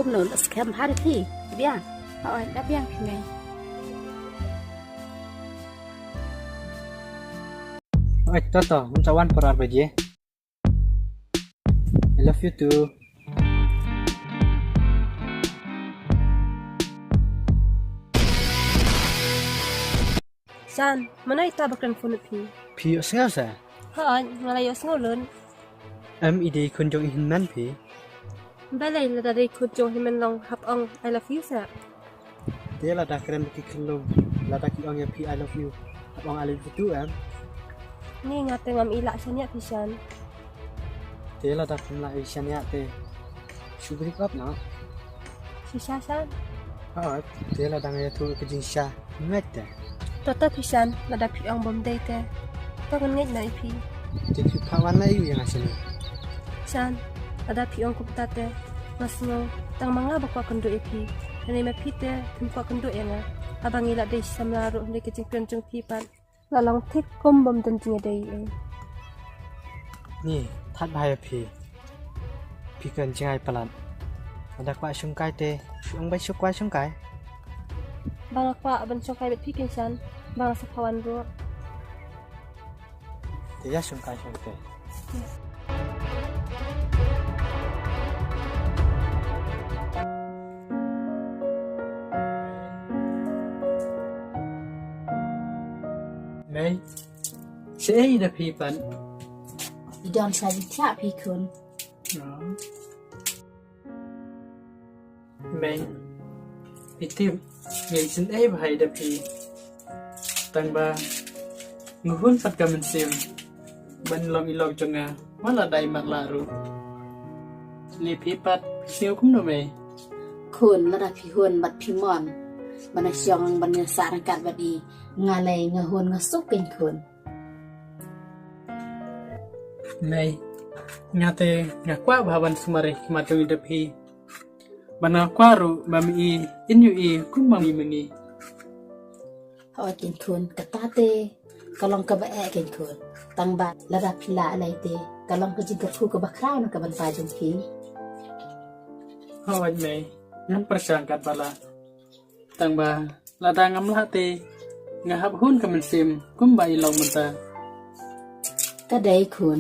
cũng nổi là scam hai thì biết à họ đã biết thì này Toto, mencawan perar baje. I love you too. San, mana ita bakran phone Pi osnga sa. Ha, ngalay osngolon. Ide kunjong hinman pi. Balay la dari kujong himen long hap ong I love you sa. Dia la dakren ki kelong. La daki ong ya pi I love you. Abang I love you too Ni ngate ngam ila sanya pisan. Dia la dakren la isan ya te. Sugri kap na. Sisa san. Dia la dang ya tu ke jinsha. Ngata. Toto pisan la da pi ong bom day te. To ngai na ipi. Dia pi pawan na yu yang asin. San, la da pi ong kupta te. Masno tang manga bakwa kendo ipi. Ani ma pi te tumpa kendo enga. Abang ila dei samlaru ni kecing kencung pipan. Lalang tik kom bom dan jinga dei e. Ni, that bai pi. Pi kan jingai palan. Ada kwa sungkai te. Ong bai sukwai sungkai. Bang akwa ban sungkai bet pikin san. Bang sapawan ro. Dia sungkai sungkai. Mày sẽ đi đập hi bận. đi đón sai đi chạm thì kun Đó. Mày đi tìm ngày xin ấy và hay đập hi. Tầng ba người huấn phật cả mình xem. Bên lòng ilog cho nga quá là đầy mặt lạ rồi. Lì hi bận siêu cũng đâu mày. คุณระดับพิฮวนบัดพิมอนบรรยองบรรยาสารกัดบัดดีงาเลยงาฮวนงาสุกเป็นคุณ Mày ngate ngakwa bahawan sumare kematung hidup hi. Bana kwaru mami inyu i kumami mengi. เขาเอากินคุณกะตาเตก็ลองกะบะแอกินคุณตั้งบัดระดับพิลาอะไรเตก็ลองกะจิงกะทูกะบะคราวนะกะบันปาจงพี Hawaj mày ngan persangkat bala. Tang ba lada ngam lahate ngahap hun kamensim kumba ilaw menta. ก็ได้คุณ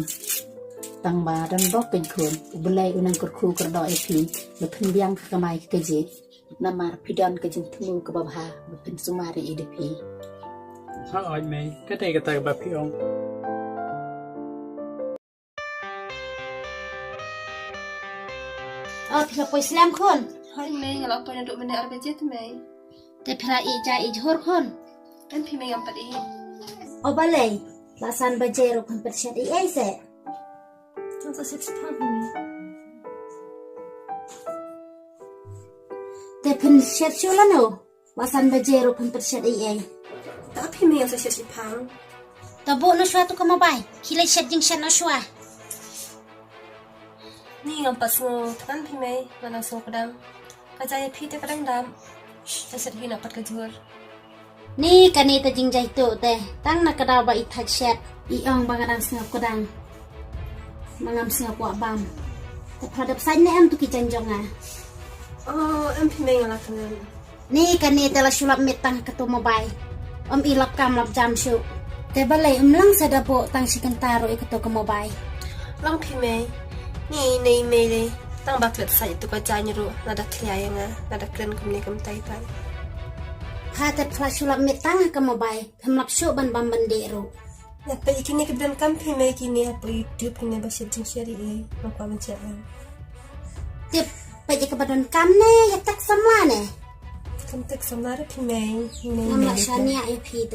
ตั้งบาดันบอกเป็นคุณอุบเลยอุนังกดคูกระดอยพีมาพึ่งเบียงกะไมกะเจนามาพิดอนกะจิงทูกะบะพามาเป็นสุมารีอีเดพี Hawaj mày kate kata ba piong. พี่ละปอยสแลมคน Hai mei ngalak to nduk mene arbe jet mei. แต่พี่ละอีจาอีจฮอร์คน Kan pi mei ngam padi. เอาบะเลยลาซันบะเจโรพันเปอร์เซ็นต์อีเอเซ Kan sa sit pan mei. แต่เพิ่นเช็ดชูแล้วเนาะลาซันบะเจโรพันเปอร์เซ็นต์อีเอ Ta pi mei sa sit pan. ตะโบนะชัวตุกะมาบายคิเลยเช็ดจิงเช็ดนะชัว Ni ngam pas ngo kan pi mei mana so kadang. Kajaya pi te kadang dam. Ta sit hina pat kajur. นี่กันนี่ตะจิงใจโตแต่ตั้งนักกระดาวบะอีทัดเช็ดอีอองบางกระดังสงบกระดังมางามสงบกว่าบามแต่พอดับไซน์เนี่ยตุกิจันจงอ่ะ Oh, em pi mei ngalak kan. นี่กันนี่แต่ละชุลับเมตังกระตุมาบายอีรับกรรมรับจำชูแต่บัลเลยลังเสดาโบตั้งชิกันตาโรอีกตัวกมาบาย Lang pi mei. Ni nei mei le. Tang baklet sa itu ka janya ro nada kliaya nga nada kren kumni kam tai tai. พาแต่พลาชุลับเมตังกมาบายพำรับโชบันบัมบันเดโร Ya pa ikini ke dan kam pi mei kini apa YouTube ini basit jing share e makwa mencet. เจ็บไปจะกระดนกำเน่อยากตักสำลาเน่ Kam tek samara pi mei. Ni น้ำ mei ละ le ชา te. เนียไอพีเต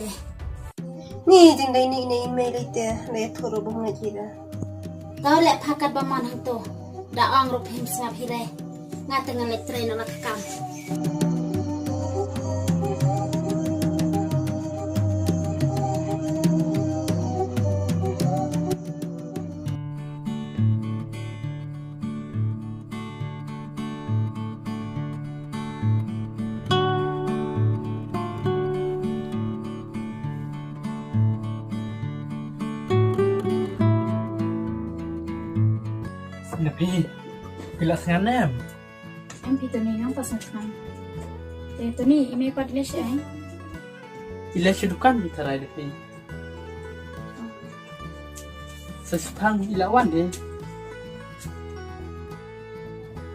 Ni jing dai ni mei le te le thoro bong na ji da. ก็แหละพากัดบะมันทั้งตัวดาอองรูปหิมสงับฮิเรงาตังเล็กเตรนนักกรรม Napi, pilas nga nem. พี่ตัวนี้น้องประสบการณ์แต่ตัวนี้อีเมลปัดเล็กใช่ไหม Ila syudukan bitarai depi. Sesupang ilawan deh.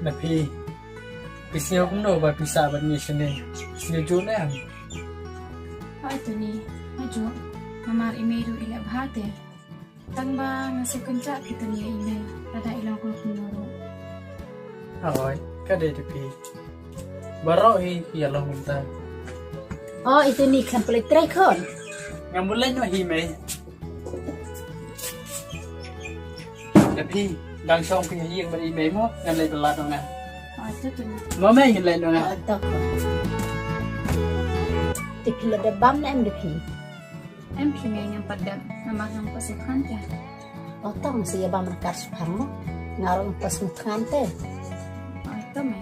Tapi pisau cũng đâu và pisau bên như thế này. Như chỗ này. เพราะไอ้ตัวนี้ไม่จุมามาอีเมลดูอีแล้วพาเตะตั้งบ้านมาสุกันจักพี่ตัวนี้อีเมลระดับอีลองคนคุณรู้ Rồi, cái đây depi. Baru hi long kita. อ๋อไอ้ตัวนี้คันเปลยเตะคน Yang mulai no hi me. Depi, đang xong cái gì mà email mo, yang lại belat dong ah. อ๋อเจ้าตัวนี้ Mau me yang lain dong อ๋อ ah. ตอกติดละเดบัมแล้วเอ็มเดพี เอ็มพี่เมลยังปัดเดิมมามาน้องประสบการณ์จ้ะ อ๋อต้องเสียบัมรักษาสุพังมั้งงารองpas mutkan teh อ๋อตัวไหม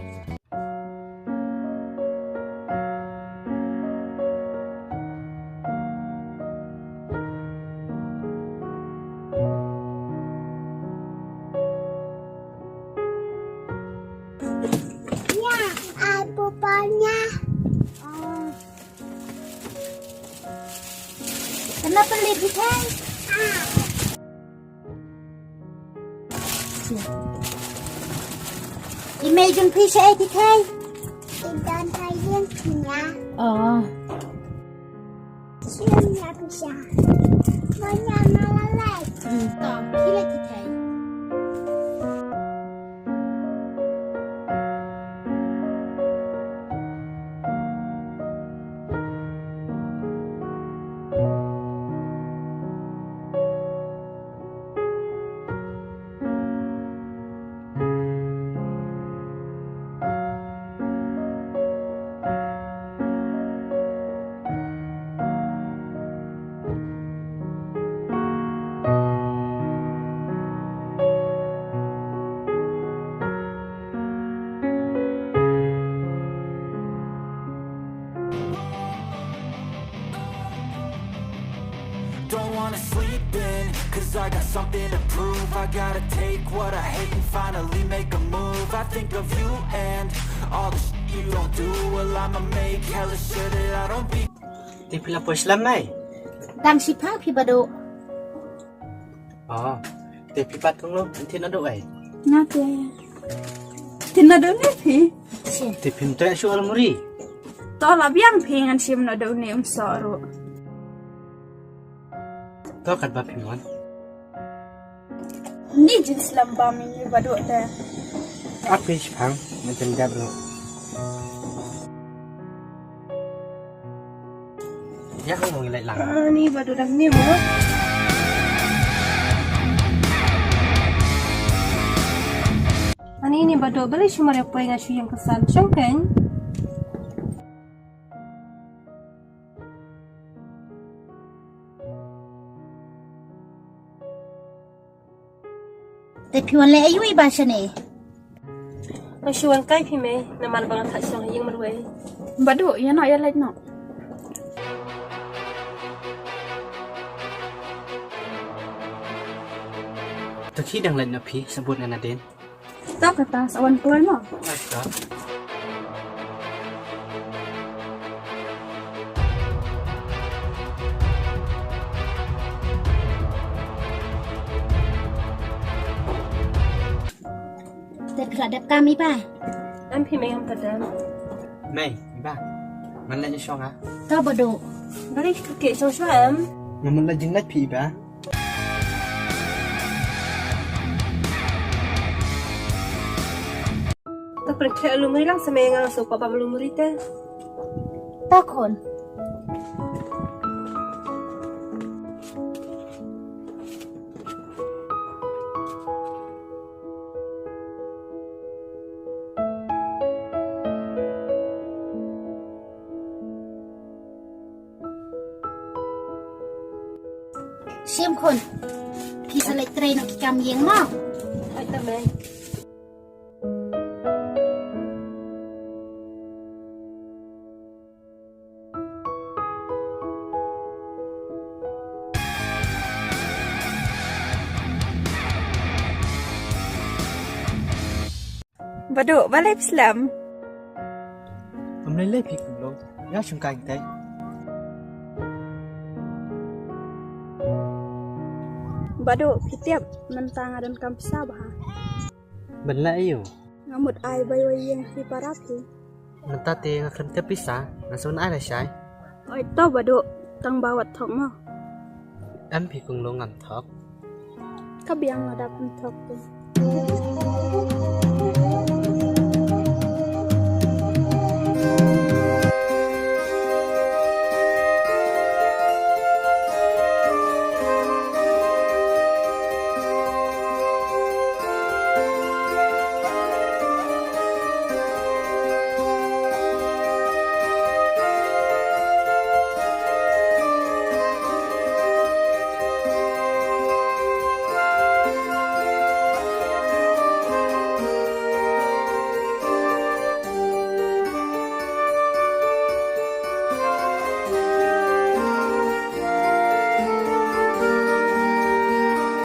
Kenapa lebih kan? Email jun phi sẽ thì kai. Idan kalian punya siapa bisa banyak malalai. Tao kila thì kai. Don't wanna sleep in, cause I got something to prove. I gotta take what I hate and finally make a move. I think of you and all the shit you don't do. Well, I'ma make hella sure that I don't be. Thì là buổi làm này. Đang si phá phi bà độ. Thì phi bắt không luôn, thì nó độ ấy. น่าเจ๊ที่น่าเดินนี่พี่ Thì phim tôi show al muri. ตอนรับยังเพลงอันชิมน่าเดินเนี่ยสอรู้ Tôi cần bà phim món. นี่จินสลัมบามีบาดูแต่ Ác phí phẳng, mình chân đẹp rồi. Giác không ngồi lại lặng. นี่บาดูดังนี่มั้งอันนี้นี่บาดูบริสุทธิ์มาเรียกไปงานช่วยยังกษัตริย์ช่างกัน Tapi wan le ayu I bahasa ni. มาชวนใกล้พี่เมย์น้ำมันบางทัดช่างยังมาด้วย บาดูยังน้อยยังเล็กเนาะ Từ khi đang lên ở phía, sebut nana den. ตอกกระตาสวรรค์กล้วยเนาะ Đó. แต่พระดับกามีป่ะ อันพี่เมย์ทำประเดิม Mày, ba. Mình lên cho xong á. ก็บดู บริสุทธิ์เกี่ยวกับช่วยแอม Mà mình lên dính nách phì ba. ก็เป็นแค่ลูมิลังสมัยงานสุขภาพลูมิริเต้ ต้อคน เชื่อมคนพี่สลัดเตรนกิจกรรมเยี่ยงมาก ไอ้ตาเมย์ บาดูบาเล็บสลัม ผมเลยเล่พี่กุลงย่าชมกันเต้ Bado, pitiap nantang adan kampisa bah. Bala iyo. Ngamut ay bayway yang si parapi. Nantate nga kanta pisa, nasun ay na siya. Oy to bado, tang bawat thok mo. Am pi kung long ngam thok. Kabiang ada penthok tu.